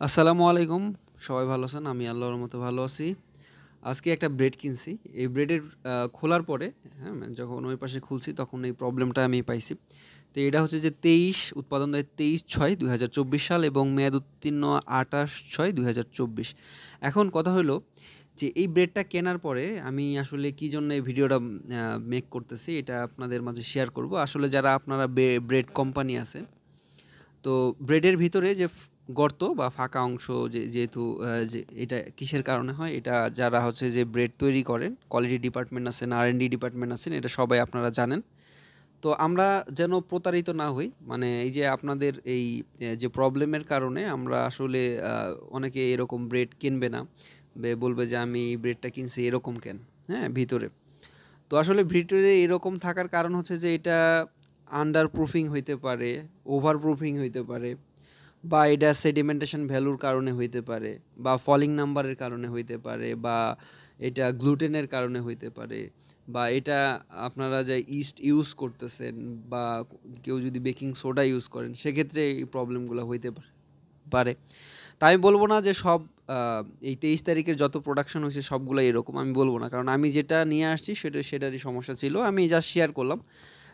আসসালামু আলাইকুম। সবাই ভালো আছেন? আমি আল্লাহর রহমতে ভালো আছি। আজকে একটা ব্রেড কিনছি। এই ব্রেডের খোলার পরে, হ্যাঁ? যখন ওই পাশে খুলছি তখন এই প্রবলেমটা আমি পাইছি। তো এটা হচ্ছে যে ২৩ উৎপাদন দেয় ২৩/৬/২০২৪ সাল এবং মেয়াদ উত্তীর্ণ ২৮/৬/২০২৪। এখন কথা হইলো যে এই ব্রেডটা কেনার পরে আমি আসলে কি জন্য এই ভিডিওটা মেক করতেছি এটা আপনাদের মাঝে শেয়ার করব। আসলে যারা আপনারা ব্রেড কোম্পানি আছে তো ব্রেডের ভিতরে যে গর্ত বা ফাঁকা অংশ যেহেতু যে এটা কিসের কারণে হয় এটা যারা হচ্ছে যে ব্রেড তৈরি করেন কোয়ালিটি ডিপার্টমেন্ট আছেন আর&ডি ডিপার্টমেন্ট আছেন এটা সবাই আপনারা জানেন। তো আমরা যেন প্রতারিত না হই মানে এই যে আপনাদের এই যে প্রবলেমের কারণে আমরা আসলে অনেকে এরকম ব্রেড কিনবে না, বলবে যে আমি এই ব্রেডটা কিনছি এরকম কেন, হ্যাঁ ভিতরে। তো আসলে ভিতরে এরকম থাকার কারণ হচ্ছে যে এটা আন্ডার প্রুফিং হইতে পারে, ওভার প্রুফিং হইতে পারে, বা এটা সেডিমেন্টেশন ভ্যালুর কারণে হইতে পারে, বা ফলিং নাম্বারের কারণে হইতে পারে, বা এটা গ্লুটেনের কারণে হইতে পারে, বা এটা আপনারা যে ইস্ট ইউজ করতেছেন বা কেউ যদি বেকিং সোডা ইউজ করেন সেক্ষেত্রে এই প্রবলেমগুলো হইতে পারে। তাই আমি বলব না যে সব এই ২৩ তারিখের যত প্রোডাকশন হয়েছে সবগুলাই এরকম, আমি বলব না। কারণ আমি যেটা নিয়ে আসছি সেটারই সমস্যা ছিল। আমি জাস্ট শেয়ার করলাম।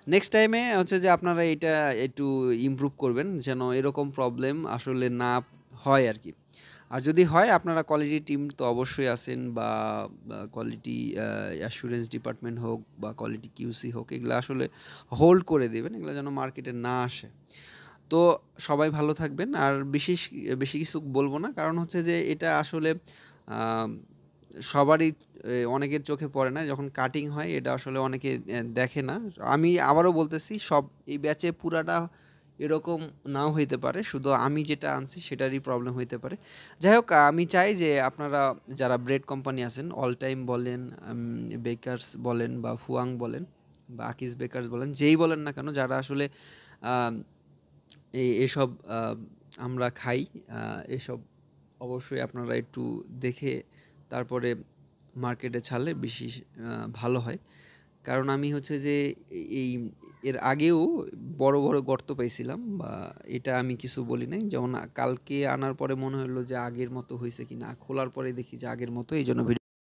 নেক্সট টাইমে হচ্ছে যে আপনারা এটা একটু ইমপ্রুভ করবেন যেন এরকম প্রবলেম আসলে না হয় আরকি। আর যদি হয় আপনারা কোয়ালিটি টিম তো অবশ্যই আছেন, বা কোয়ালিটি অ্যাসুরেন্স ডিপার্টমেন্ট হোক বা কোয়ালিটি কিউসি হোক, এগুলা আসলে হোল্ড করে দিবেন। এগুলা যেন মার্কেটে না আসে। তো সবাই ভালো থাকবেন। আর বেশি কিছু বলব না। কারণ হচ্ছে যে এটা আসলে আম সবারই অনেকের চোখে পড়ে না। যখন কাটিং হয় এটা আসলে অনেকে দেখে না। আমি আবারও বলতেছি এই ব্যাচে পুরাটা এরকম নাও হইতে পারে। শুধু আমি যেটা আনছি সেটারই প্রবলেম হইতে পারে। যাই হোক আমি চাই যে আপনারা যারা ব্রেড কোম্পানি আছেন অল টাইম বলেন, বেকারস বলেন বা ফুয়াং বলেন বা আকিজ বেকারস বলেন, যেই বলেন না কেন যারা আসলে আম এসব আমরা খাই। এসব অবশ্যই আপনারা একটু দেখে তারপরে মার্কেটে ছাড়লে বেশি ভালো হয়। কারণ আমি হচ্ছে যে এই এর আগেও বড় গর্ত পাইছিলাম, বা এটা আমি কিছু বলি নাই। যেমন কালকে আনার পরে মনে হলো যে আগের মতো হইছে কিনা। খোলার পরে দেখি যে আগের মতো। এইজন্য ভিডিও